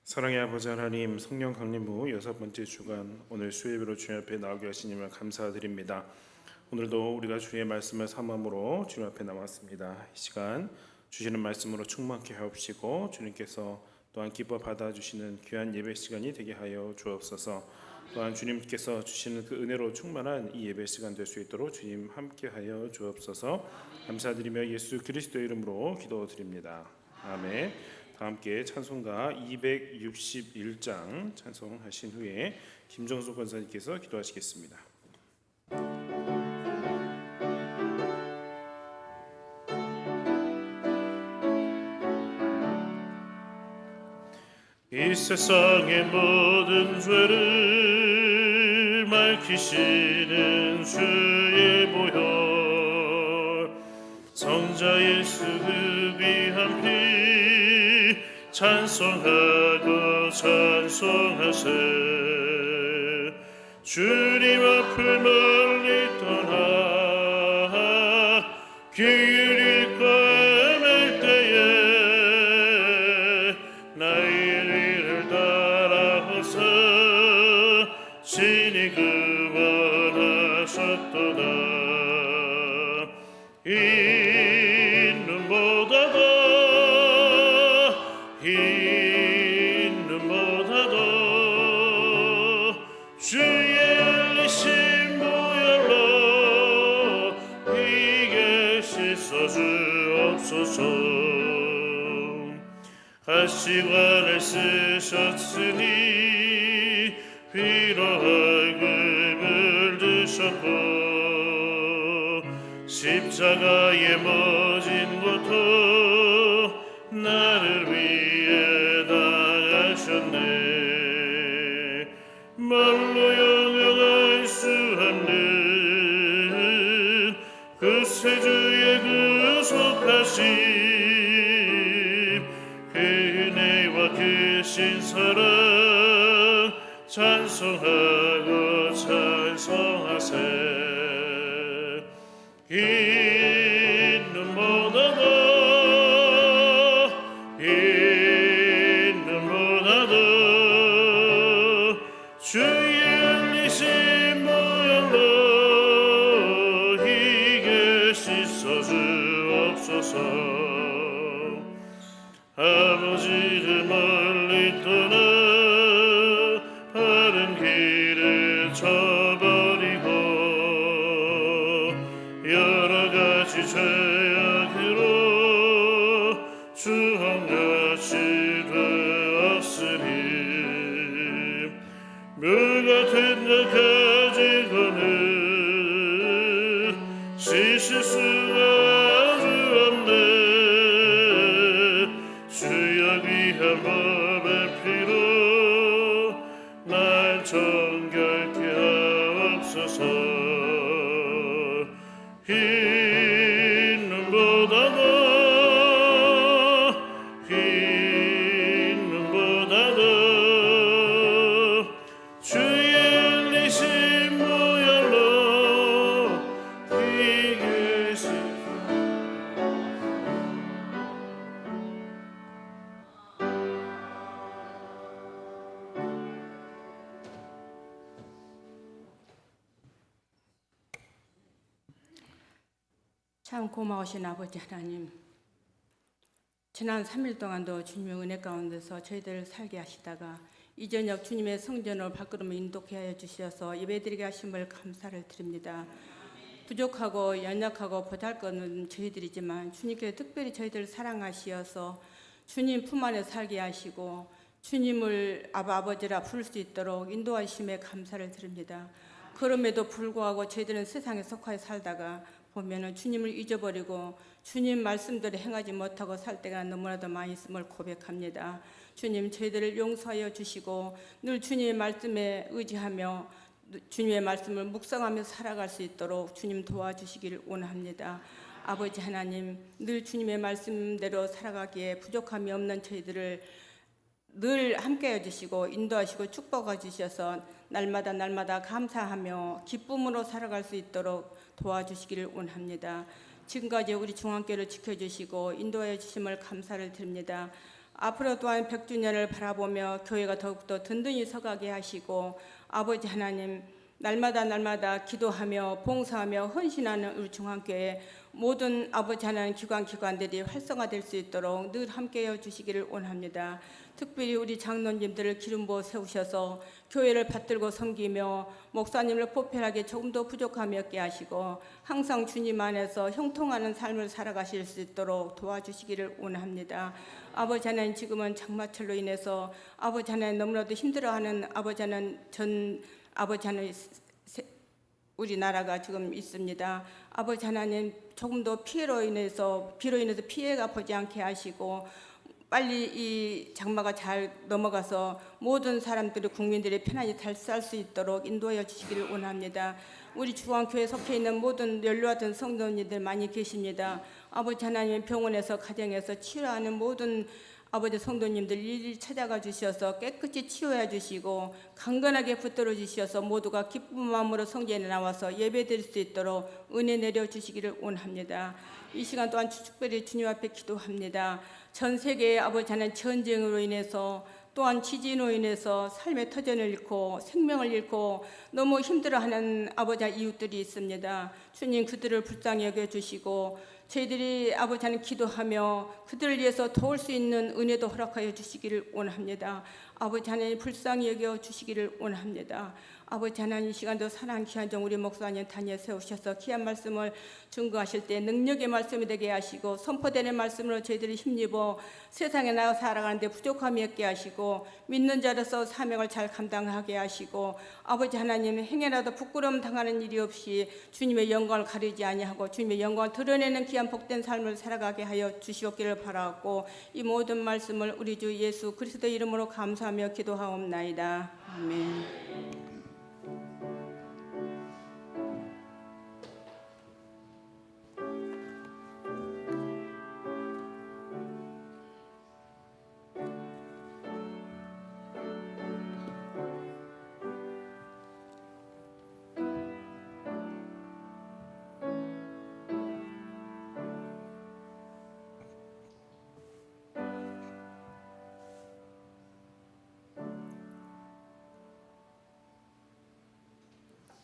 사랑의 아버지 하나님, 성령 강림부 6번째 주간 오늘 수요예배로 주님 앞에 나오게 하시님을 감사드립니다. 오늘도 우리가 주의 말씀을 삼음으로 주님 앞에 나왔습니다. 이 시간 주시는 말씀으로 충만케 하옵시고 주님께서 또한 기뻐 받아주시는 귀한 예배 시간이 되게 하여 주옵소서. 또한 주님께서 주시는 그 은혜로 충만한 이 예배 시간 될 수 있도록 주님 함께하여 주옵소서. 감사드리며 예수 그리스도의 이름으로 기도드립니다. 아멘. 다 함께 찬송가 261장 찬송하신 후에 김정수 권사님께서 기도하시겠습니다. 이 세상의 모든 죄를 밝히시는 주의 보혈, 성자 예수 그 귀한 피 찬송하고 찬송하세. 주님 앞을 멀리 떠나 길일과 헤맬 때에 나의 일을 따라서 진이 구원하셨도다. 이 눈보다도 주의 흘리신 보혈로 이게 씻어주옵소서. 가시관을 쓰셨으니 피로 얼굴을 드셨고 십자가에 모진 고통 나를 위해 당하셨네. 말로 영영할 수 없는 그 세주의 구속하심, 그 은혜와 그 신사랑 찬송하고 찬송하세. 이 눈보다도 주의 흘리신 보혈로 이게 씻어주옵소서. 아버지를 멀리 떠나 바른 길을 저버리고 여러 가지 죄악으로 주홍같이 되었으니 물 같은 것 가지고는 씻을 수가 없네. 주여 귀한 법의 피로 날 정결케 하옵소서. 흰 눈보다도 주의 흘리신 보혈로 이게 참 고마우신 아버지 하나님, 지난 3일 동안도 주님의 은혜 가운데서 저희들을 살게 하시다가 이 저녁 주님의 성전을 밖으로 인도케 하여 주셔서 예배드리게 하심을 감사를 드립니다. 부족하고 연약하고 보잘것없는 저희들이지만 주님께서 특별히 저희들을 사랑하시어서 주님 품 안에 살게 하시고 주님을 아버지라 부를 수 있도록 인도하심에 감사를 드립니다. 그럼에도 불구하고 저희들은 세상에 속하여 살다가 보면은 주님을 잊어버리고 주님 말씀대로 행하지 못하고 살 때가 너무나도 많이 있음을 고백합니다. 주님, 저희들을 용서하여 주시고 늘 주님의 말씀에 의지하며 주님의 말씀을 묵상하며 살아갈 수 있도록 주님 도와주시기를 원합니다. 아버지 하나님, 늘 주님의 말씀대로 살아가기에 부족함이 없는 저희들을 늘 함께해 주시고 인도하시고 축복해 주셔서 날마다 감사하며 기쁨으로 살아갈 수 있도록 도와주시기를 원합니다. 지금까지 우리 중앙교회를 지켜주시고 인도해 주심을 감사를 드립니다. 앞으로 또한 100주년을 바라보며 교회가 더욱더 든든히 서가게 하시고 아버지 하나님 날마다 기도하며 봉사하며 헌신하는 우리 중앙교회 모든 아버지 하나님 기관들이 활성화될 수 있도록 늘 함께해 주시기를 원합니다. 특별히 우리 장로님들을 기름 부어 세우셔서 교회를 받들고 섬기며 목사님을 보편하게 조금 더 부족함이 없게 하시고 항상 주님 안에서 형통하는 삶을 살아가실 수 있도록 도와주시기를 원합니다. 아버지 하나님 지금은 장마철로 인해서 아버지 하나님 너무나도 힘들어하는 아버지 하나님 우리나라가 지금 있습니다. 아버지 하나님 조금 더 비로 인해서 피해가 보지 않게 하시고 빨리 이 장마가 잘 넘어가서 모든 사람들이 국민들이 편안히 잘 살 수 있도록 인도하여 주시기를 원합니다. 우리 중앙교회에 속해 있는 모든 연로하던 성도님들 많이 계십니다. 아버지 하나님 병원에서 가정에서 치료하는 모든 아버지 성도님들 일일이 찾아가 주셔서 깨끗이 치유해 주시고 강건하게 붙들어 주셔서 모두가 기쁜 마음으로 성전에 나와서 예배드릴 수 있도록 은혜 내려 주시기를 원합니다. 이 시간 또한 특별히 주님 앞에 기도합니다. 전 세계의 아버지 하나님 전쟁으로 인해서 또한 지진으로 인해서 삶의 터전을 잃고 생명을 잃고 너무 힘들어하는 아버지 이웃들이 있습니다. 주님 그들을 불쌍히 여겨주시고 저희들이 아버지 하나님 기도하며 그들을 위해서 도울 수 있는 은혜도 허락하여 주시기를 원합니다. 아버지 하나님 불쌍히 여겨주시기를 원합니다. 아버지 하나님 이 시간도 사랑하는 귀한 종 우리 목사님 단위에 세우셔서 귀한 말씀을 증거하실 때 능력의 말씀이 되게 하시고 선포되는 말씀으로 저희들이 힘입어 세상에 나가 살아가는데 부족함이 없게 하시고 믿는 자로서 사명을 잘 감당하게 하시고 아버지 하나님 행여라도 부끄러움 당하는 일이 없이 주님의 영광을 가리지 아니하고 주님의 영광을 드러내는 귀한 복된 삶을 살아가게 하여 주시옵기를 바라고 이 모든 말씀을 우리 주 예수 그리스도 이름으로 감사하며 기도하옵나이다. 아멘.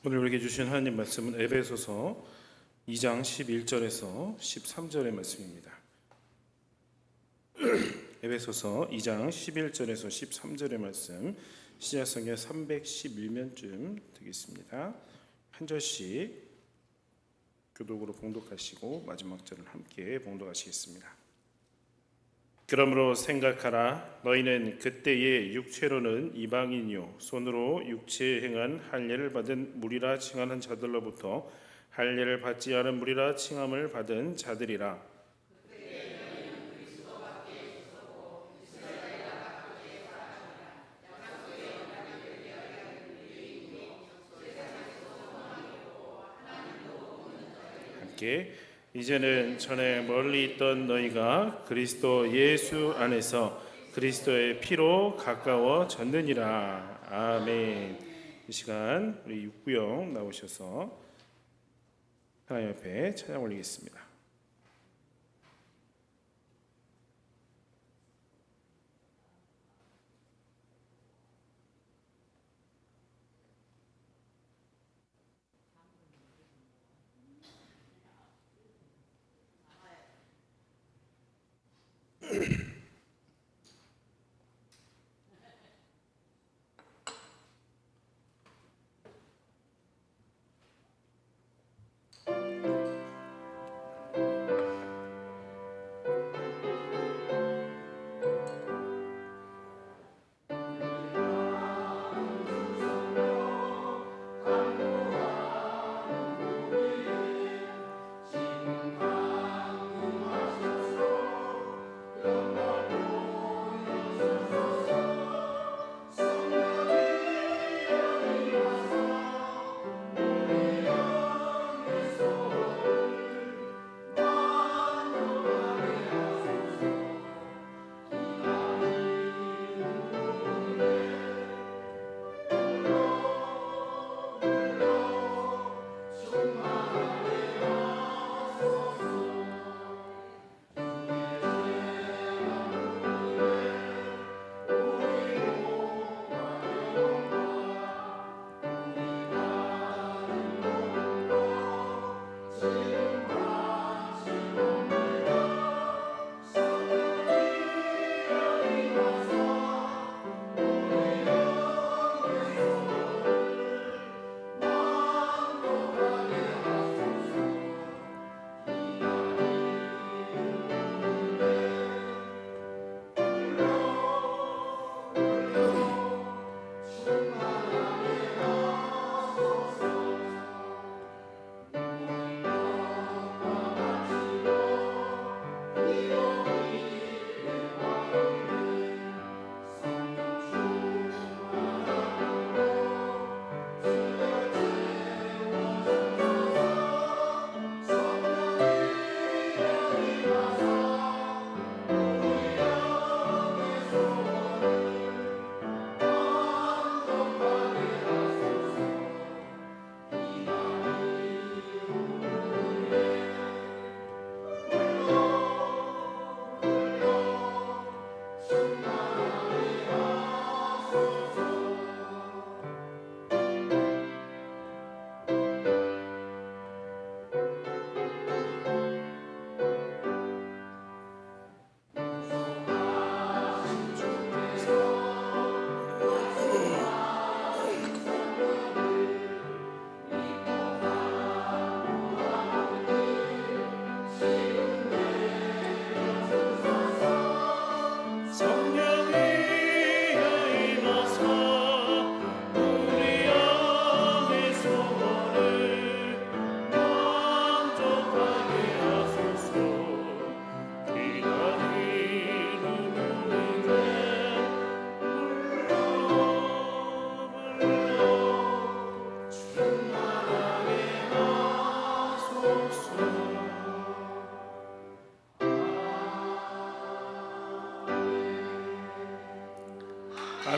오늘 우리에게 주신 하나님 말씀은 에베소서 2장 11절에서 13절의 말씀입니다. 에베소서 2장 11절에서 13절의 말씀 시작성경 311면쯤 되겠습니다. 한 절씩 교독으로 봉독하시고 마지막 절을 함께 봉독하시겠습니다. 그러므로 생각하라. 너희는 그때의 육체로는 이방인이요 손으로 육체에 행한 할례를 받은 무리라 칭하는 자들로부터 할례를 받지 않은 무리라 칭함을 받은 자들이라. 함께 이제는 전에 멀리 있던 너희가 그리스도 예수 안에서 그리스도의 피로 가까워졌느니라. 아멘. 이 시간 우리 육구영 나오셔서 하나님 앞에 찬양 올리겠습니다.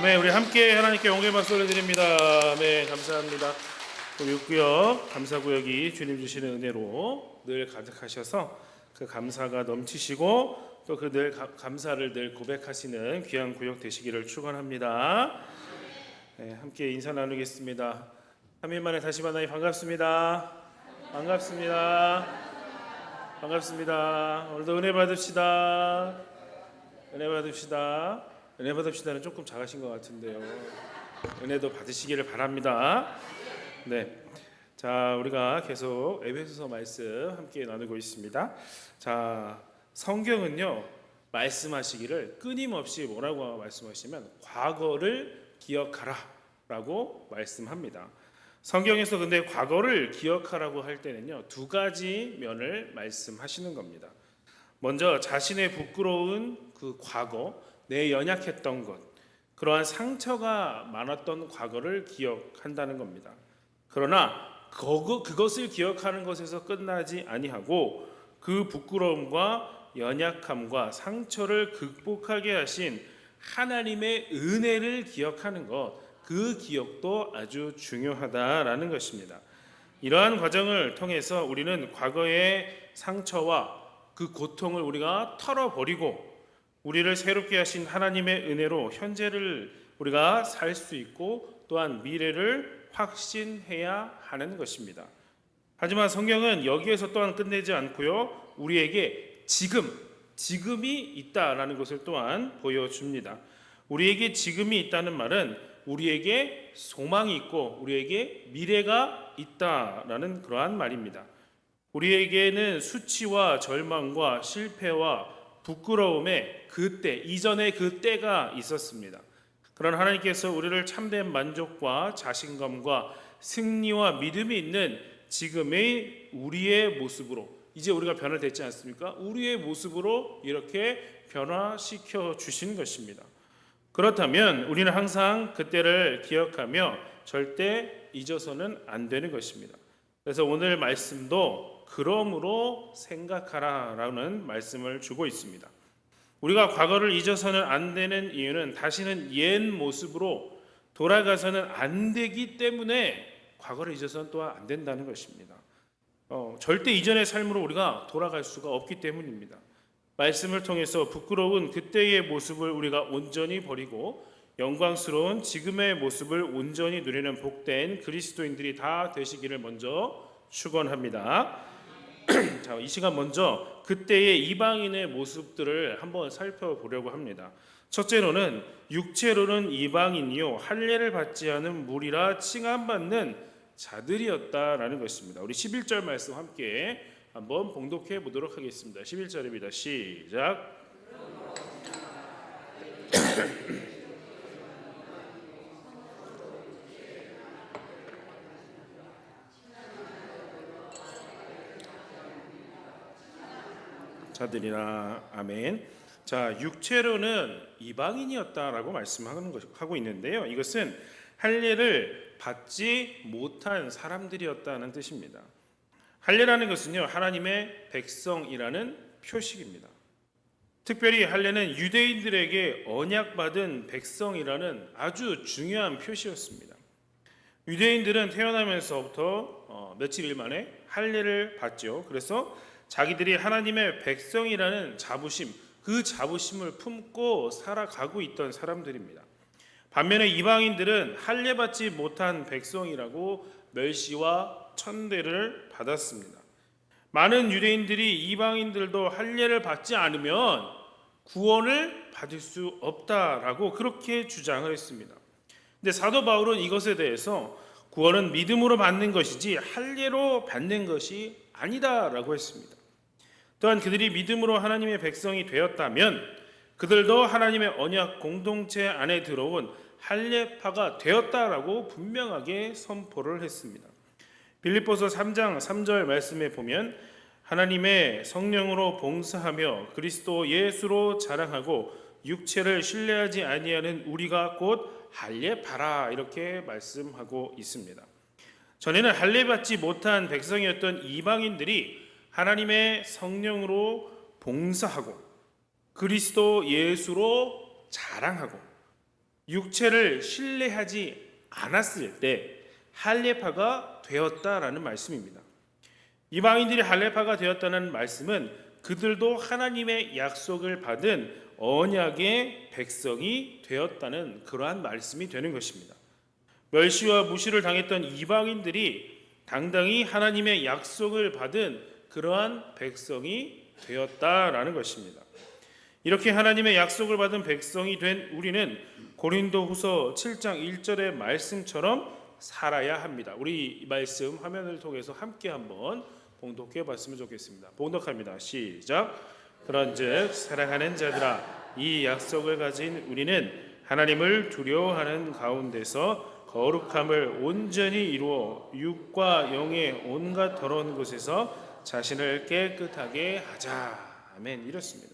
네, 우리 함께 하나님께 영광의 박수 올려드립니다. 네, 감사합니다. 우리 육구역 감사구역이 주님 주시는 은혜로 늘 가득하셔서 그 감사가 넘치시고 또 그 늘 감사를 늘 고백하시는 귀한 구역 되시기를 축원합니다. 네, 함께 인사 나누겠습니다. 3일 만에 다시 만나니 반갑습니다. 반갑습니다. 반갑습니다. 오늘도 은혜 받읍시다. 은혜 받읍시다. 은혜 받읍시다는 조금 작으신 것 같은데요. 은혜도 받으시기를 바랍니다. 네, 자 우리가 계속 에베소서 말씀 함께 나누고 있습니다. 자 성경은요 말씀하시기를 끊임없이 뭐라고 말씀하시면 과거를 기억하라라고 말씀합니다. 성경에서 근데 과거를 기억하라고 할 때는요 두 가지 면을 말씀하시는 겁니다. 먼저 자신의 부끄러운 그 과거, 내 연약했던 것, 그러한 상처가 많았던 과거를 기억한다는 겁니다. 그러나 그것을 기억하는 것에서 끝나지 아니하고 그 부끄러움과 연약함과 상처를 극복하게 하신 하나님의 은혜를 기억하는 것, 그 기억도 아주 중요하다라는 것입니다. 이러한 과정을 통해서 우리는 과거의 상처와 그 고통을 우리가 털어버리고 우리를 새롭게 하신 하나님의 은혜로 현재를 우리가 살 수 있고 또한 미래를 확신해야 하는 것입니다. 하지만 성경은 여기에서 또한 끝내지 않고요 우리에게 지금이 있다라는 것을 또한 보여줍니다. 우리에게 지금이 있다는 말은 우리에게 소망이 있고 우리에게 미래가 있다라는 그러한 말입니다. 우리에게는 수치와 절망과 실패와 부끄러움의 그때, 이전의 그 때가 있었습니다. 그러나 하나님께서 우리를 참된 만족과 자신감과 승리와 믿음이 있는 지금의 우리의 모습으로, 이제 우리가 변화됐지 않습니까? 우리의 모습으로 이렇게 변화시켜 주신 것입니다. 그렇다면 우리는 항상 그때를 기억하며 절대 잊어서는 안 되는 것입니다. 그래서 오늘 말씀도 그러므로 생각하라라는 말씀을 주고 있습니다. 우리가 과거를 잊어서는 안 되는 이유는 다시는 옛 모습으로 돌아가서는 안 되기 때문에 과거를 잊어서는 또한 안 된다는 것입니다. 절대 이전의 삶으로 우리가 돌아갈 수가 없기 때문입니다. 말씀을 통해서 부끄러운 그때의 모습을 우리가 온전히 버리고 영광스러운 지금의 모습을 온전히 누리는 복된 그리스도인들이 다 되시기를 먼저 축원합니다. 자, 이 시간 먼저 그때의 이방인의 모습들을 한번 살펴보려고 합니다. 첫째로는 육체로는 이방인이요 할례를 받지 않은 무리라 칭함받는 자들이었다라는 것입니다. 우리 11절 말씀 함께 한번 봉독해 보도록 하겠습니다. 11절입니다. 시작. 자들이나 아멘. 자, 육체로는 이방인이었다라고 말씀하고 있는데요. 이것은 할례를 받지 못한 사람들이었다는 뜻입니다. 할례라는 것은요 하나님의 백성이라는 표식입니다. 특별히 할례는 유대인들에게 언약받은 백성이라는 아주 중요한 표시였습니다. 유대인들은 태어나면서부터 며칠 만에 할례를 받죠. 그래서 자기들이 하나님의 백성이라는 자부심, 그 자부심을 품고 살아가고 있던 사람들입니다. 반면에 이방인들은 할례받지 못한 백성이라고 멸시와 천대를 받았습니다. 많은 유대인들이 이방인들도 할례를 받지 않으면 구원을 받을 수 없다라고 그렇게 주장을 했습니다. 근데 사도 바울은 이것에 대해서 구원은 믿음으로 받는 것이지 할례로 받는 것이 아니다라고 했습니다. 또한 그들이 믿음으로 하나님의 백성이 되었다면 그들도 하나님의 언약 공동체 안에 들어온 할례파가 되었다라고 분명하게 선포를 했습니다. 빌립보서 3장 3절 말씀에 보면 하나님의 성령으로 봉사하며 그리스도 예수로 자랑하고 육체를 신뢰하지 아니하는 우리가 곧 할례파라 이렇게 말씀하고 있습니다. 전에는 할례받지 못한 백성이었던 이방인들이 하나님의 성령으로 봉사하고 그리스도 예수로 자랑하고 육체를 신뢰하지 않았을 때 할례파가 되었다라는 말씀입니다. 이방인들이 할례파가 되었다는 말씀은 그들도 하나님의 약속을 받은 언약의 백성이 되었다는 그러한 말씀이 되는 것입니다. 멸시와 무시를 당했던 이방인들이 당당히 하나님의 약속을 받은 그러한 백성이 되었다라는 것입니다. 이렇게 하나님의 약속을 받은 백성이 된 우리는 고린도후서 7장 1절의 말씀처럼 살아야 합니다. 우리 이 말씀 화면을 통해서 함께 한번 봉독해 봤으면 좋겠습니다. 봉독합니다. 시작. 그런즉 사랑하는 자들아, 이 약속을 가진 우리는 하나님을 두려워하는 가운데서 거룩함을 온전히 이루어 육과 영의 온갖 더러운 곳에서 자신을 깨끗하게 하자. 아멘. 이렇습니다.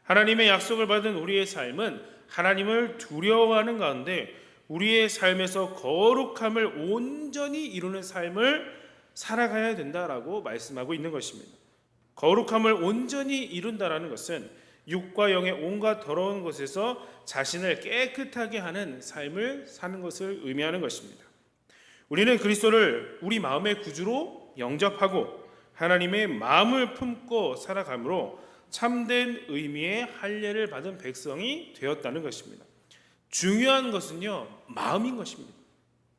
하나님의 약속을 받은 우리의 삶은 하나님을 두려워하는 가운데 우리의 삶에서 거룩함을 온전히 이루는 삶을 살아가야 된다라고 말씀하고 있는 것입니다. 거룩함을 온전히 이룬다라는 것은 육과 영의 온갖 더러운 것에서 자신을 깨끗하게 하는 삶을 사는 것을 의미하는 것입니다. 우리는 그리스도를 우리 마음의 구주로 영접하고 하나님의 마음을 품고 살아가므로 참된 의미의 할례를 받은 백성이 되었다는 것입니다. 중요한 것은요, 마음인 것입니다.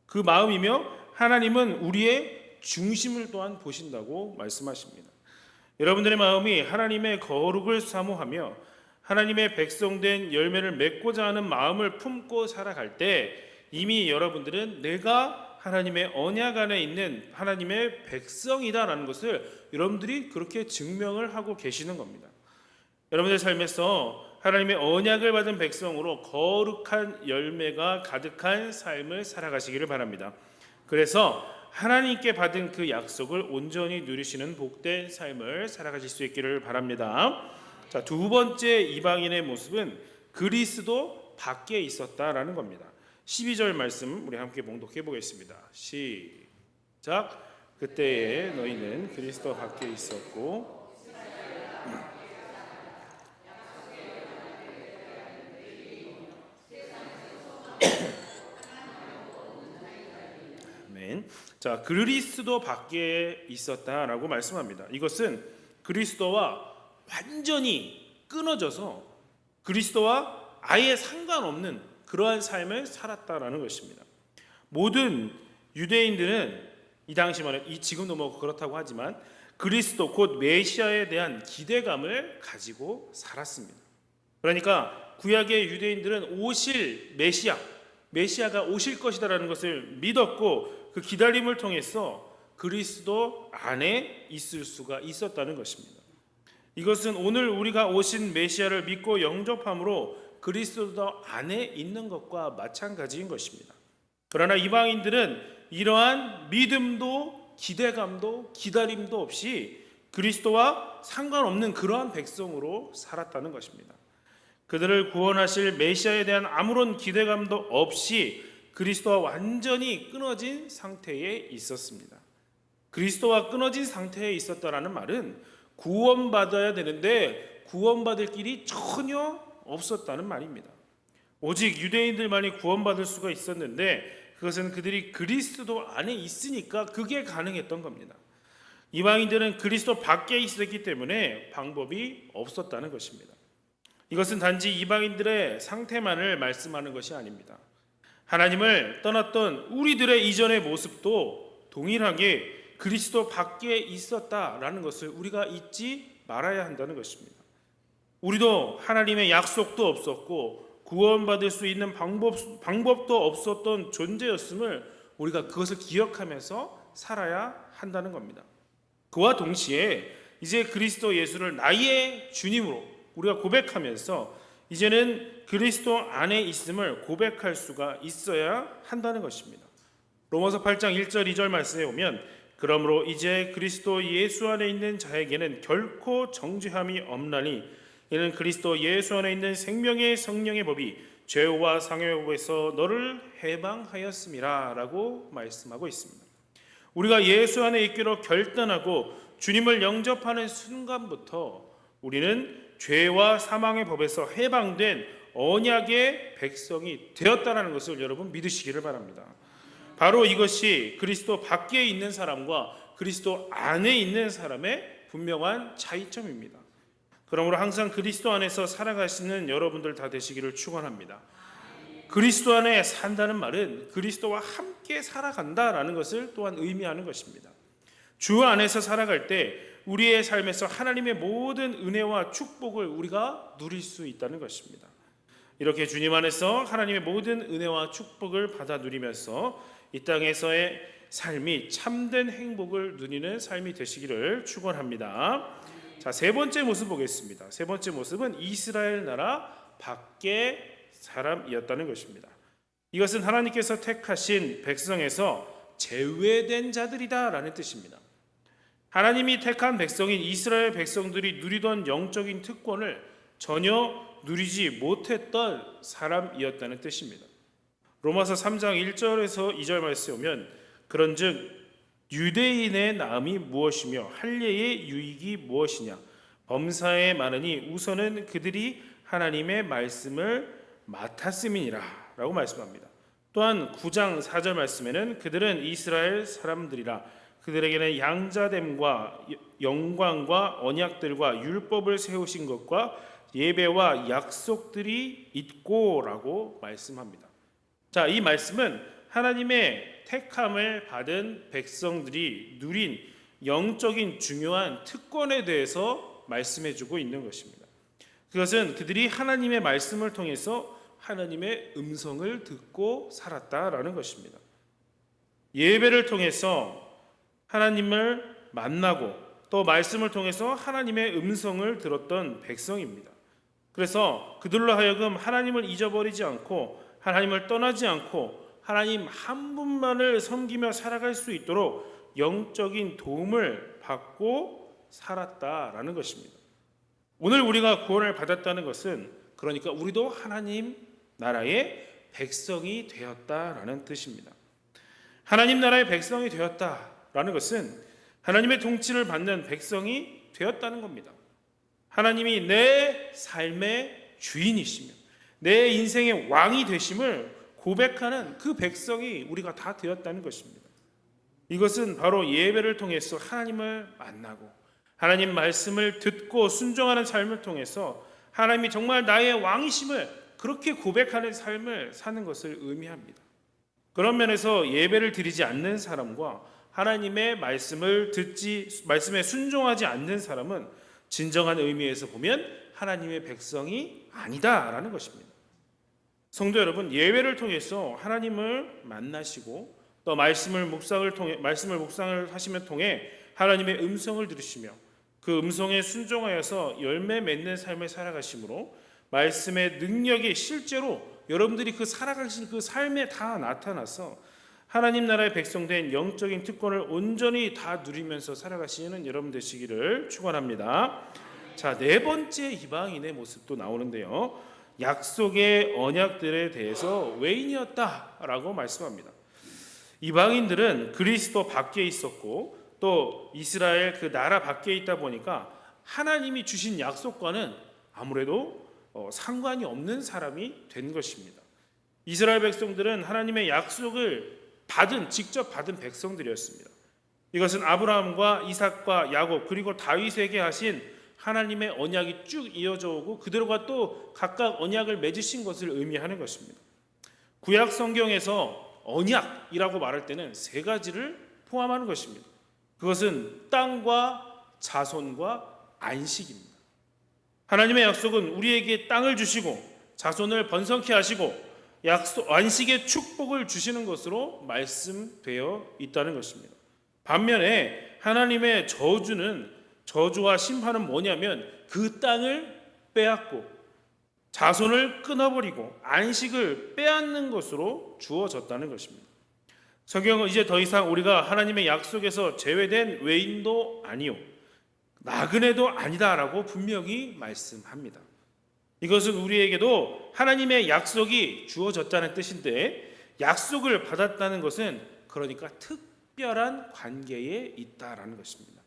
그 마음이며 하나님은 우리의 중심을 또한 보신다고 말씀하십니다. 여러분들의 마음이 하나님의 거룩을 사모하며 하나님의 백성된 열매를 맺고자 하는 마음을 품고 살아갈 때 이미 여러분들은 내가 하나님의 언약 안에 있는 하나님의 백성이다라는 것을 여러분들이 그렇게 증명을 하고 계시는 겁니다. 여러분들의 삶에서 하나님의 언약을 받은 백성으로 거룩한 열매가 가득한 삶을 살아가시기를 바랍니다. 그래서 하나님께 받은 그 약속을 온전히 누리시는 복된 삶을 살아가실 수 있기를 바랍니다. 자, 두 번째 이방인의 모습은 그리스도 밖에 있었다라는 겁니다. 12절 말씀 우리 함께 봉독해 보겠습니다. 시작. 그때에 너희는 그리스도 밖에 있었고 자, 그리스도 밖에 있었다라고 말씀합니다. 이것은 그리스도와 완전히 끊어져서 그리스도와 아예 상관없는 그러한 삶을 살았다라는 것입니다. 모든 유대인들은 이 당시만 지금도 뭐 그렇다고 하지만 그리스도 곧 메시아에 대한 기대감을 가지고 살았습니다. 그러니까 구약의 유대인들은 오실 메시아가 오실 것이다라는 것을 믿었고 그 기다림을 통해서 그리스도 안에 있을 수가 있었다는 것입니다. 이것은 오늘 우리가 오신 메시아를 믿고 영접함으로 그리스도 안에 있는 것과 마찬가지인 것입니다. 그러나 이방인들은 이러한 믿음도 기대감도 기다림도 없이 그리스도와 상관없는 그러한 백성으로 살았다는 것입니다. 그들을 구원하실 메시아에 대한 아무런 기대감도 없이 그리스도와 완전히 끊어진 상태에 있었습니다. 그리스도와 끊어진 상태에 있었다라는 말은 구원받아야 되는데 구원받을 길이 전혀 없었다는 말입니다. 오직 유대인들만이 구원받을 수가 있었는데 그것은 그들이 그리스도 안에 있으니까 그게 가능했던 겁니다. 이방인들은 그리스도 밖에 있었기 때문에 방법이 없었다는 것입니다. 이것은 단지 이방인들의 상태만을 말씀하는 것이 아닙니다. 하나님을 떠났던 우리들의 이전의 모습도 동일하게 그리스도 밖에 있었다라는 것을 우리가 잊지 말아야 한다는 것입니다. 우리도 하나님의 약속도 없었고 구원받을 수 있는 방법도 없었던 존재였음을 우리가 그것을 기억하면서 살아야 한다는 겁니다. 그와 동시에 이제 그리스도 예수를 나의 주님으로 우리가 고백하면서 이제는 그리스도 안에 있음을 고백할 수가 있어야 한다는 것입니다. 로마서 8장 1절 2절 말씀에 보면 그러므로 이제 그리스도 예수 안에 있는 자에게는 결코 정죄함이 없나니 이는 그리스도 예수 안에 있는 생명의 성령의 법이 죄와 상의 법에서 너를 해방하였음이라 라고 말씀하고 있습니다. 우리가 예수 안에 있기로 결단하고 주님을 영접하는 순간부터 우리는 죄와 사망의 법에서 해방된 언약의 백성이 되었다라는 것을 여러분 믿으시기를 바랍니다. 바로 이것이 그리스도 밖에 있는 사람과 그리스도 안에 있는 사람의 분명한 차이점입니다. 그러므로 항상 그리스도 안에서 살아가시는 여러분들 다 되시기를 축원합니다. 그리스도 안에 산다는 말은 그리스도와 함께 살아간다라는 것을 또한 의미하는 것입니다. 주 안에서 살아갈 때 우리의 삶에서 하나님의 모든 은혜와 축복을 우리가 누릴 수 있다는 것입니다. 이렇게 주님 안에서 하나님의 모든 은혜와 축복을 받아 누리면서 이 땅에서의 삶이 참된 행복을 누리는 삶이 되시기를 축원합니다. 자, 세 번째 모습 보겠습니다. 세 번째 모습은 이스라엘 나라 밖의 사람이었다는 것입니다. 이것은 하나님께서 택하신 백성에서 제외된 자들이다라는 뜻입니다. 하나님이 택한 백성인 이스라엘 백성들이 누리던 영적인 특권을 전혀 누리지 못했던 사람이었다는 뜻입니다. 로마서 3장 1절에서 2절 말씀에 오면 그런즉 유대인의 나음이 무엇이며 할례의 유익이 무엇이냐 범사에 많으니 우선은 그들이 하나님의 말씀을 맡았음이니라 라고 말씀합니다. 또한 9장 4절 말씀에는 그들은 이스라엘 사람들이라 그들에게는 양자됨과 영광과 언약들과 율법을 세우신 것과 예배와 약속들이 있고라고 말씀합니다. 자, 이 말씀은 하나님의 택함을 받은 백성들이 누린 영적인 중요한 특권에 대해서 말씀해주고 있는 것입니다. 그것은 그들이 하나님의 말씀을 통해서 하나님의 음성을 듣고 살았다라는 것입니다. 예배를 통해서 하나님을 만나고 또 말씀을 통해서 하나님의 음성을 들었던 백성입니다. 그래서 그들로 하여금 하나님을 잊어버리지 않고 하나님을 떠나지 않고 하나님 한 분만을 섬기며 살아갈 수 있도록 영적인 도움을 받고 살았다라는 것입니다. 오늘 우리가 구원을 받았다는 것은 그러니까 우리도 하나님 나라의 백성이 되었다라는 뜻입니다. 하나님 나라의 백성이 되었다라는 것은 하나님의 통치를 받는 백성이 되었다는 겁니다. 하나님이 내 삶의 주인이시며 내 인생의 왕이 되심을 고백하는 그 백성이 우리가 다 되었다는 것입니다. 이것은 바로 예배를 통해서 하나님을 만나고 하나님 말씀을 듣고 순종하는 삶을 통해서 하나님이 정말 나의 왕이심을 그렇게 고백하는 삶을 사는 것을 의미합니다. 그런 면에서 예배를 드리지 않는 사람과 하나님의 말씀에 순종하지 않는 사람은 진정한 의미에서 보면 하나님의 백성이 아니다라는 것입니다. 성도 여러분, 예배를 통해서 하나님을 만나시고 또 말씀을 묵상을 하시면 통해 하나님의 음성을 들으시며 그 음성에 순종하여서 열매 맺는 삶을 살아가심으로 말씀의 능력이 실제로 여러분들이 그 살아가신 그 삶에 다 나타나서 하나님 나라의 백성된 영적인 특권을 온전히 다 누리면서 살아가시는 여러분 되시기를 축원합니다. 자, 네 번째 이방인의 모습도 나오는데요. 약속의 언약들에 대해서 외인이었다라고 말씀합니다. 이방인들은 그리스도 밖에 있었고 또 이스라엘 그 나라 밖에 있다 보니까 하나님이 주신 약속과는 아무래도 상관이 없는 사람이 된 것입니다. 이스라엘 백성들은 하나님의 약속을 직접 받은 백성들이었습니다. 이것은 아브라함과 이삭과 야곱 그리고 다윗에게 하신 하나님의 언약이 쭉 이어져 오고 그들과 또 각각 언약을 맺으신 것을 의미하는 것입니다. 구약 성경에서 언약이라고 말할 때는 세 가지를 포함하는 것입니다. 그것은 땅과 자손과 안식입니다. 하나님의 약속은 우리에게 땅을 주시고 자손을 번성케 하시고 안식의 축복을 주시는 것으로 말씀되어 있다는 것입니다. 반면에 하나님의 저주와 심판은 뭐냐면 그 땅을 빼앗고 자손을 끊어버리고 안식을 빼앗는 것으로 주어졌다는 것입니다. 성경은 이제 더 이상 우리가 하나님의 약속에서 제외된 외인도 아니요 나그네도 아니다라고 분명히 말씀합니다. 이것은 우리에게도 하나님의 약속이 주어졌다는 뜻인데 약속을 받았다는 것은 그러니까 특별한 관계에 있다라는 것입니다.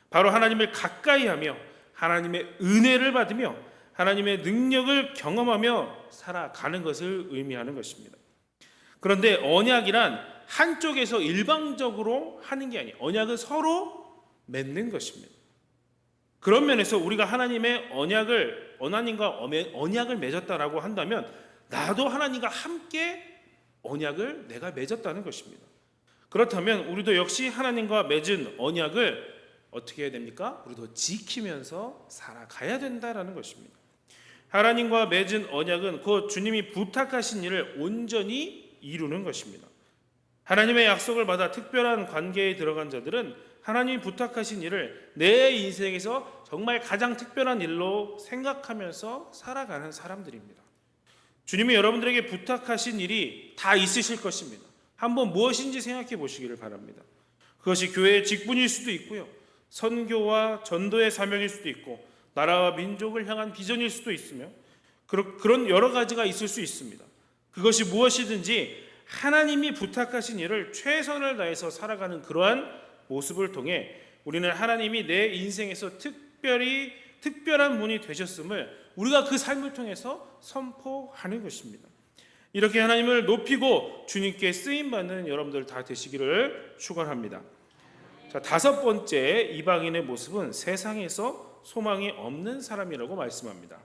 바로 하나님을 가까이 하며 하나님의 은혜를 받으며 하나님의 능력을 경험하며 살아가는 것을 의미하는 것입니다. 그런데 언약이란 한쪽에서 일방적으로 하는 게 아니에요. 언약은 서로 맺는 것입니다. 그런 면에서 우리가 하나님과 언약을 맺었다라고 한다면 나도 하나님과 함께 언약을 내가 맺었다는 것입니다. 그렇다면 우리도 역시 하나님과 맺은 언약을 어떻게 해야 됩니까? 우리도 지키면서 살아가야 된다라는 것입니다. 하나님과 맺은 언약은 곧 주님이 부탁하신 일을 온전히 이루는 것입니다. 하나님의 약속을 받아 특별한 관계에 들어간 자들은 하나님이 부탁하신 일을 내 인생에서 정말 가장 특별한 일로 생각하면서 살아가는 사람들입니다. 주님이 여러분들에게 부탁하신 일이 다 있으실 것입니다. 한번 무엇인지 생각해 보시기를 바랍니다. 그것이 교회의 직분일 수도 있고요, 선교와 전도의 사명일 수도 있고, 나라와 민족을 향한 비전일 수도 있으며, 그런 여러 가지가 있을 수 있습니다. 그것이 무엇이든지 하나님이 부탁하신 일을 최선을 다해서 살아가는 그러한 모습을 통해 우리는 하나님이 내 인생에서 특별한 분이 되셨음을 우리가 그 삶을 통해서 선포하는 것입니다. 이렇게 하나님을 높이고 주님께 쓰임받는 여러분들 다 되시기를 축원합니다. 자, 다섯 번째 이방인의 모습은 세상에서 소망이 없는 사람이라고 말씀합니다.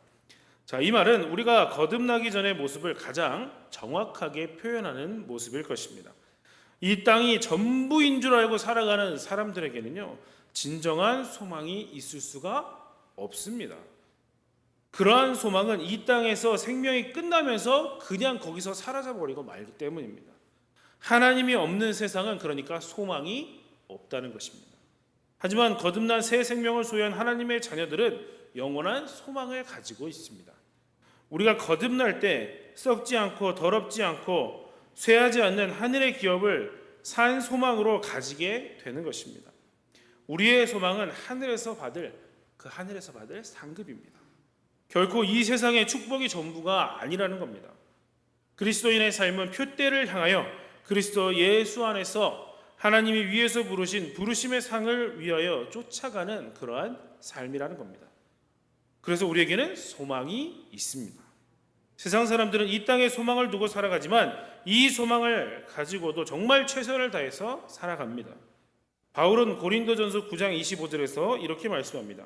자, 이 말은 우리가 거듭나기 전의 모습을 가장 정확하게 표현하는 모습일 것입니다. 이 땅이 전부인 줄 알고 살아가는 사람들에게는요, 진정한 소망이 있을 수가 없습니다. 그러한 소망은 이 땅에서 생명이 끝나면서 그냥 거기서 사라져버리고 말기 때문입니다. 하나님이 없는 세상은 그러니까 소망이 없다는 것입니다. 하지만 거듭난 새 생명을 소유한 하나님의 자녀들은 영원한 소망을 가지고 있습니다. 우리가 거듭날 때 썩지 않고 더럽지 않고 쇠하지 않는 하늘의 기업을 산 소망으로 가지게 되는 것입니다. 우리의 소망은 하늘에서 받을 상급입니다. 결코 이 세상의 축복이 전부가 아니라는 겁니다. 그리스도인의 삶은 표대를 향하여 그리스도 예수 안에서 하나님이 위에서 부르신 부르심의 상을 위하여 쫓아가는 그러한 삶이라는 겁니다. 그래서 우리에게는 소망이 있습니다. 세상 사람들은 이 땅에 소망을 두고 살아가지만 이 소망을 가지고도 정말 최선을 다해서 살아갑니다. 바울은 고린도전서 9장 25절에서 이렇게 말씀합니다.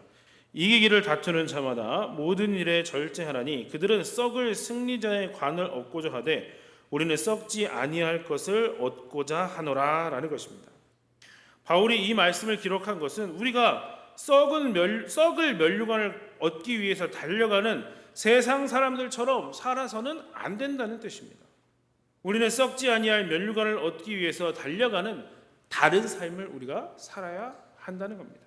이기기를 다투는 자마다 모든 일에 절제하나니 그들은 썩을 승리자의 관을 얻고자 하되 우리는 썩지 아니할 것을 얻고자 하노라 라는 것입니다. 바울이 이 말씀을 기록한 것은 우리가 썩을 면류관을 얻기 위해서 달려가는 세상 사람들처럼 살아서는 안 된다는 뜻입니다. 우리는 썩지 아니할 면류관을 얻기 위해서 달려가는 다른 삶을 우리가 살아야 한다는 겁니다.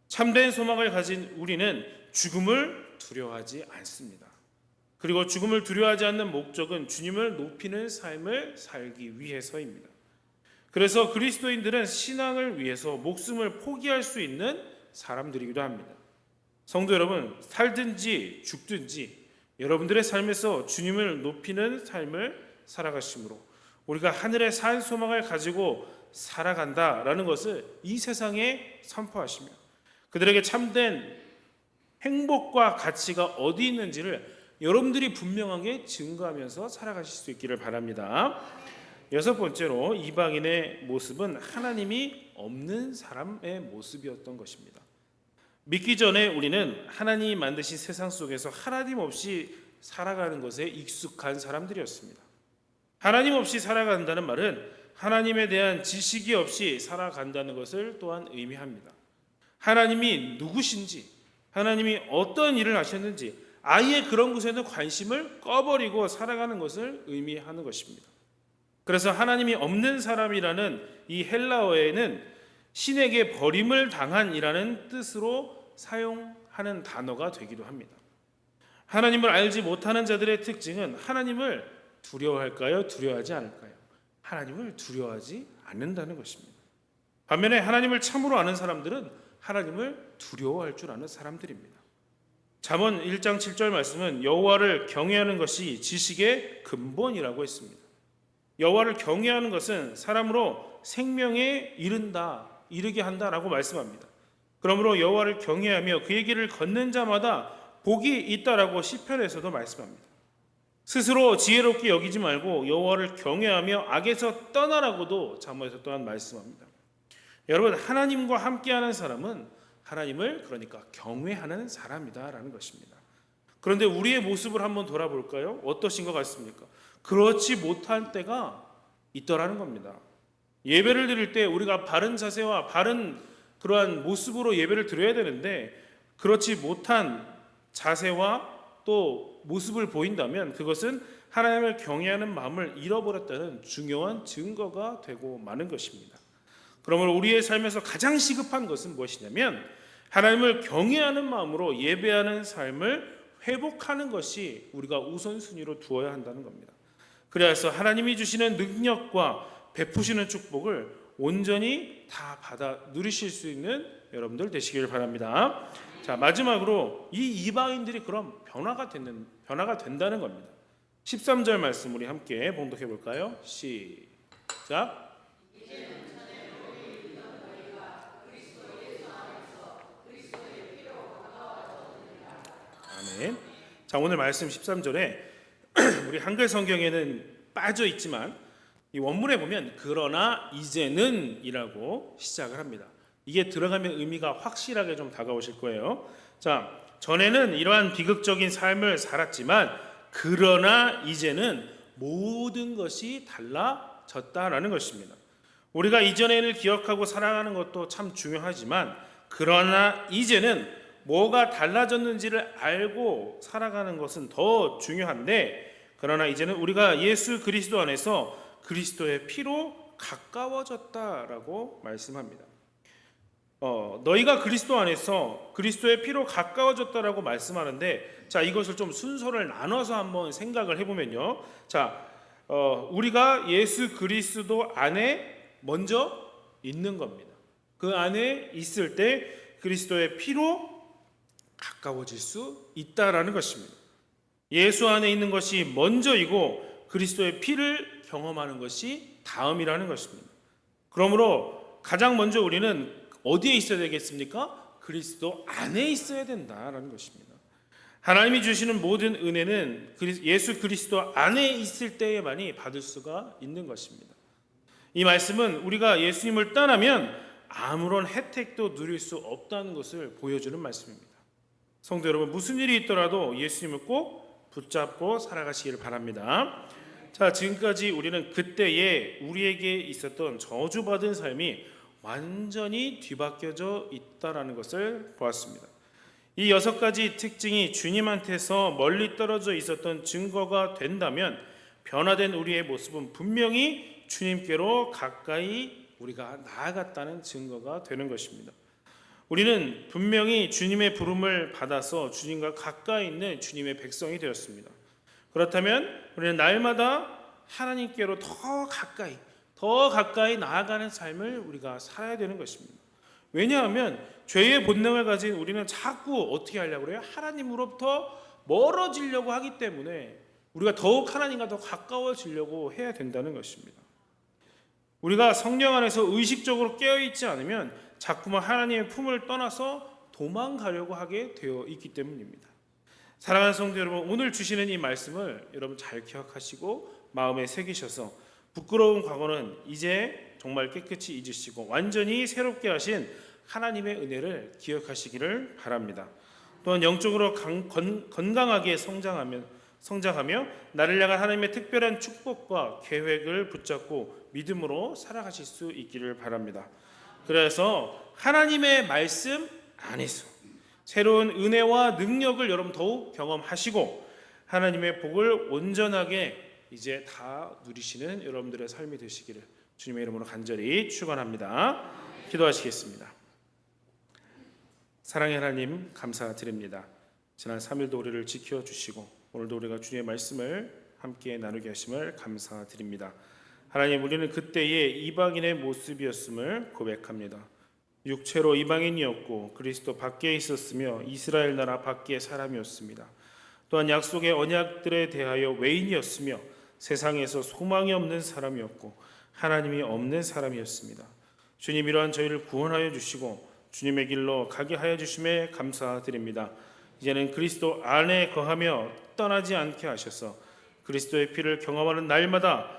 참된 소망을 가진 우리는 죽음을 두려워하지 않습니다. 그리고 죽음을 두려워하지 않는 목적은 주님을 높이는 삶을 살기 위해서입니다. 그래서 그리스도인들은 신앙을 위해서 목숨을 포기할 수 있는 사람들이기도 합니다. 성도 여러분, 살든지 죽든지 여러분들의 삶에서 주님을 높이는 삶을 살아가심으로 우리가 하늘의 산 소망을 가지고 살아간다라는 것을 이 세상에 선포하시며 그들에게 참된 행복과 가치가 어디 있는지를 여러분들이 분명하게 증거하면서 살아가실 수 있기를 바랍니다. 여섯 번째로 이방인의 모습은 하나님이 없는 사람의 모습이었던 것입니다. 믿기 전에 우리는 하나님이 만드신 세상 속에서 하나님 없이 살아가는 것에 익숙한 사람들이었습니다. 하나님 없이 살아간다는 말은 하나님에 대한 지식이 없이 살아간다는 것을 또한 의미합니다. 하나님이 누구신지, 하나님이 어떤 일을 하셨는지 아예 그런 것에는 관심을 꺼버리고 살아가는 것을 의미하는 것입니다. 그래서 하나님이 없는 사람이라는 이 헬라어에는 신에게 버림을 당한이라는 뜻으로 사용하는 단어가 되기도 합니다. 하나님을 알지 못하는 자들의 특징은 하나님을 두려워할까요? 두려워하지 않을까요? 하나님을 두려워하지 않는다는 것입니다. 반면에 하나님을 참으로 아는 사람들은 하나님을 두려워할 줄 아는 사람들입니다. 잠언 1장 7절 말씀은 여호와를 경외하는 것이 지식의 근본이라고 했습니다. 여호와를 경외하는 것은 사람으로 생명에 이르게 한다라고 말씀합니다. 그러므로 여호와를 경외하며 그의 길을 걷는 자마다 복이 있다라고 시편에서도 말씀합니다. 스스로 지혜롭게 여기지 말고 여호와를 경외하며 악에서 떠나라고도 잠언에서 또한 말씀합니다. 여러분, 하나님과 함께하는 사람은 하나님을 그러니까 경외하는 사람이다라는 것입니다. 그런데 우리의 모습을 한번 돌아볼까요? 어떠신 것 같습니까? 그렇지 못할 때가 있더라는 겁니다. 예배를 드릴 때 우리가 바른 자세와 바른 그러한 모습으로 예배를 드려야 되는데 그렇지 못한 자세와 또 모습을 보인다면 그것은 하나님을 경외하는 마음을 잃어버렸다는 중요한 증거가 되고 마는 것입니다. 그러므로 우리의 삶에서 가장 시급한 것은 무엇이냐면 하나님을 경외하는 마음으로 예배하는 삶을 회복하는 것이 우리가 우선순위로 두어야 한다는 겁니다. 그래서 하나님이 주시는 능력과 베푸시는 축복을 온전히 다 받아 누리실 수 있는 여러분들 되시길 바랍니다. 자, 마지막으로 이 이방인들이 그럼 변화가 된다는 겁니다. 13절 말씀 우리 함께 봉독해 볼까요? 시작. 아멘. 자, 오늘 말씀 13절에 우리 한글 성경에는 빠져 있지만 이 원문에 보면 그러나 이제는 이라고 시작을 합니다. 이게 들어가면 의미가 확실하게 좀 다가오실 거예요. 자, 전에는 이러한 비극적인 삶을 살았지만 그러나 이제는 모든 것이 달라졌다라는 것입니다. 우리가 이전에를 기억하고 살아가는 것도 참 중요하지만 그러나 이제는 뭐가 달라졌는지를 알고 살아가는 것은 더 중요한데 그러나 이제는 우리가 예수 그리스도 안에서 그리스도의 피로 가까워졌다라고 말씀합니다. 너희가 그리스도 안에서 그리스도의 피로 가까워졌다라고 말씀하는데 자, 이것을 좀 순서를 나눠서 한번 생각을 해보면요. 자, 우리가 예수 그리스도 안에 먼저 있는 겁니다. 그 안에 있을 때 그리스도의 피로 가까워질 수 있다라는 것입니다. 예수 안에 있는 것이 먼저이고 그리스도의 피를 경험하는 것이 다음이라는 것입니다. 그러므로 가장 먼저 우리는 어디에 있어야 되겠습니까? 그리스도 안에 있어야 된다라는 것입니다. 하나님이 주시는 모든 은혜는 예수 그리스도 안에 있을 때에만이 받을 수가 있는 것입니다. 이 말씀은 우리가 예수님을 떠나면 아무런 혜택도 누릴 수 없다는 것을 보여주는 말씀입니다. 성도 여러분, 무슨 일이 있더라도 예수님을 꼭 붙잡고 살아가시기를 바랍니다. 자, 지금까지 우리는 그때에 우리에게 있었던 저주받은 삶이 완전히 뒤바뀌어져 있다라는 것을 보았습니다. 이 6가지 특징이 주님한테서 멀리 떨어져 있었던 증거가 된다면 변화된 우리의 모습은 분명히 주님께로 가까이 우리가 나아갔다는 증거가 되는 것입니다. 우리는 분명히 주님의 부름을 받아서 주님과 가까이 있는 주님의 백성이 되었습니다. 그렇다면 우리는 날마다 하나님께로 더 가까이 나아가는 삶을 우리가 살아야 되는 것입니다. 왜냐하면 죄의 본능을 가진 우리는 자꾸 어떻게 하려고 그래요? 하나님으로부터 멀어지려고 하기 때문에 우리가 더욱 하나님과 더 가까워지려고 해야 된다는 것입니다. 우리가 성령 안에서 의식적으로 깨어있지 않으면 자꾸만 하나님의 품을 떠나서 도망가려고 하게 되어 있기 때문입니다. 사랑하는 성도 여러분, 오늘 주시는 이 말씀을 여러분 잘 기억하시고 마음에 새기셔서 부끄러운 과거는 이제 정말 깨끗이 잊으시고 완전히 새롭게 하신 하나님의 은혜를 기억하시기를 바랍니다. 또한 영적으로 건강하게 성장하며 나를 향한 하나님의 특별한 축복과 계획을 붙잡고 믿음으로 살아가실 수 있기를 바랍니다. 그래서 하나님의 말씀 안에서 새로운 은혜와 능력을 여러분 더욱 경험하시고 하나님의 복을 온전하게 이제 다 누리시는 여러분들의 삶이 되시기를 주님의 이름으로 간절히 축원합니다. 기도하시겠습니다. 사랑의 하나님, 감사드립니다. 지난 3일도 우리를 지켜주시고 오늘도 우리가 주님의 말씀을 함께 나누게 하심을 감사드립니다. 하나님, 우리는 그때의 이방인의 모습이었음을 고백합니다. 육체로 이방인이었고 그리스도 밖에 있었으며 이스라엘 나라 밖의 사람이었습니다. 또한 약속의 언약들에 대하여 외인이었으며 세상에서 소망이 없는 사람이었고 하나님이 없는 사람이었습니다. 주님, 이러한 저희를 구원하여 주시고 주님의 길로 가게 하여 주심에 감사드립니다. 이제는 그리스도 안에 거하며 떠나지 않게 하셔서 그리스도의 피를 경험하는 날마다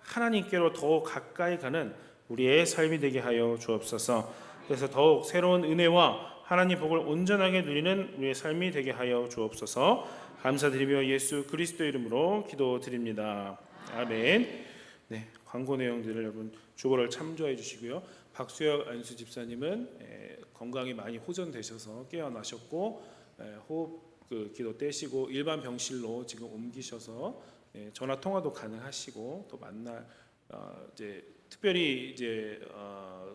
하나님께로 더욱 가까이 가는 우리의 삶이 되게 하여 주옵소서. 그래서 더욱 새로운 은혜와 하나님 복을 온전하게 누리는 우리의 삶이 되게 하여 주옵소서. 감사드리며 예수 그리스도 이름으로 기도드립니다. 아멘. 네, 광고 내용들을 여러분 주보를 참조해 주시고요. 박수혁 안수 집사님은 건강이 많이 호전되셔서 깨어나셨고 호흡 기도 떼시고 일반 병실로 지금 옮기셔서 전화 통화도 가능하시고 또 만날 이제 특별히 이제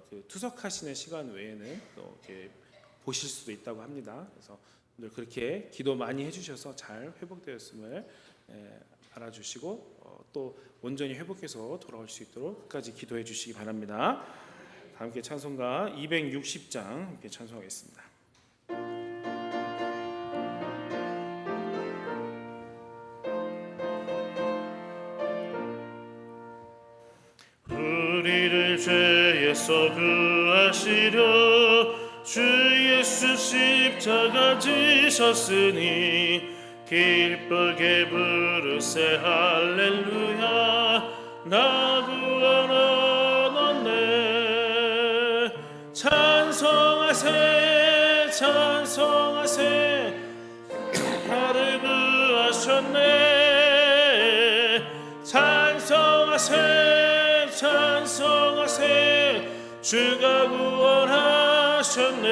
그 투석하시는 시간 외에는 또 이렇게 보실 수도 있다고 합니다. 그래서 오늘 그렇게 기도 많이 해주셔서 잘 회복되었음을 알아주시고 또 온전히 회복해서 돌아올 수 있도록 끝까지 기도해 주시기 바랍니다. 다 함께 찬송가 260장 함께 찬송하겠습니다. 우리를 죄에서 구하시려 주 예수 십자가 지셨으니 기쁘게 부르세 할렐루야 나 구원 얻었네. 찬송하세 찬송하세 나를 구하셨네. 찬송하세 찬송하세 주가 구원하셨네.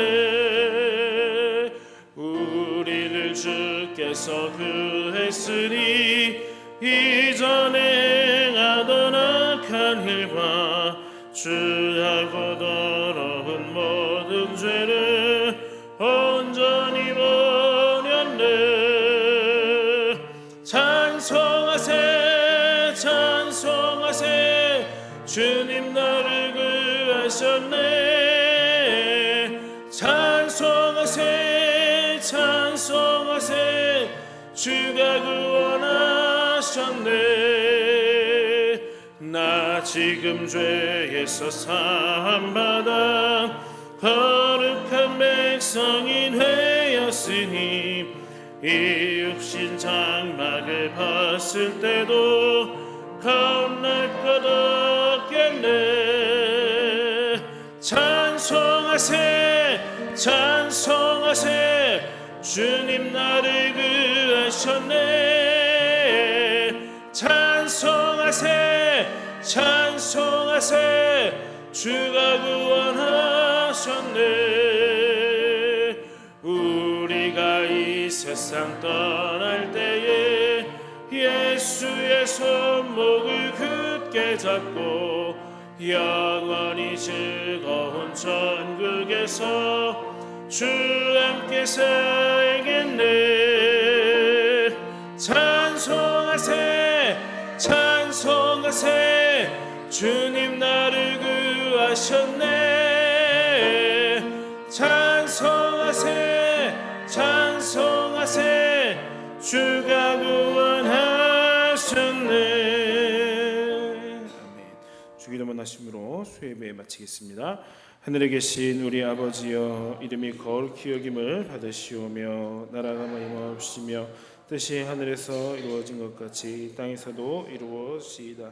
우리를 주께서 구했으니 이전에 행하던 악한 일과 주하고 더러운 모든 죄를 온전히 버렸네. 찬송하세 찬송하세 주님 나를 구하셨네. 찬송하세 찬송하세 주가 구원하셨네. 나 지금 죄에서 사함받아 거룩한 백성인 되었으니 이 육신 장막을 벗을 때도 겁날 것 없겠네. 찬송하세 찬송하세 주님 나를 구하셨네. 찬송하세 찬송하세 주가 구원하셨네. 우리가 이 세상 떠날 때에 예수의 손목을 굳게 잡고 영원히 즐거운 천국에서 주 함께 살겠네. 찬송하세 찬송하세 주님 나를 구하셨네. 찬송하세 찬송하세 주가 구원하셨네. 아멘. 주기도문 하심으로 수예배 마치겠습니다. 하늘에 계신 우리 아버지여 이름이 거룩히 여김을 받으시오며 나라가 임하옵시며 뜻이 하늘에서 이루어진 것 같이 땅에서도 이루어지이다.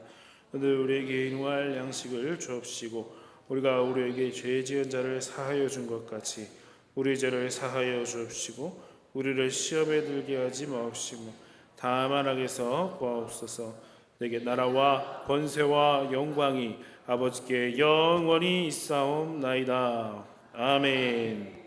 오늘 우리에게 일용할 양식을 주옵시고 우리가 우리에게 죄 지은 자를 사하여 준 것 같이 우리 죄를 사하여 주옵시고 우리를 시험에 들게 하지 마옵시고 다만 악에서 구하옵소서. 내게 나라와 권세와 영광이 아버지께 영원히 있사옵나이다. 아멘.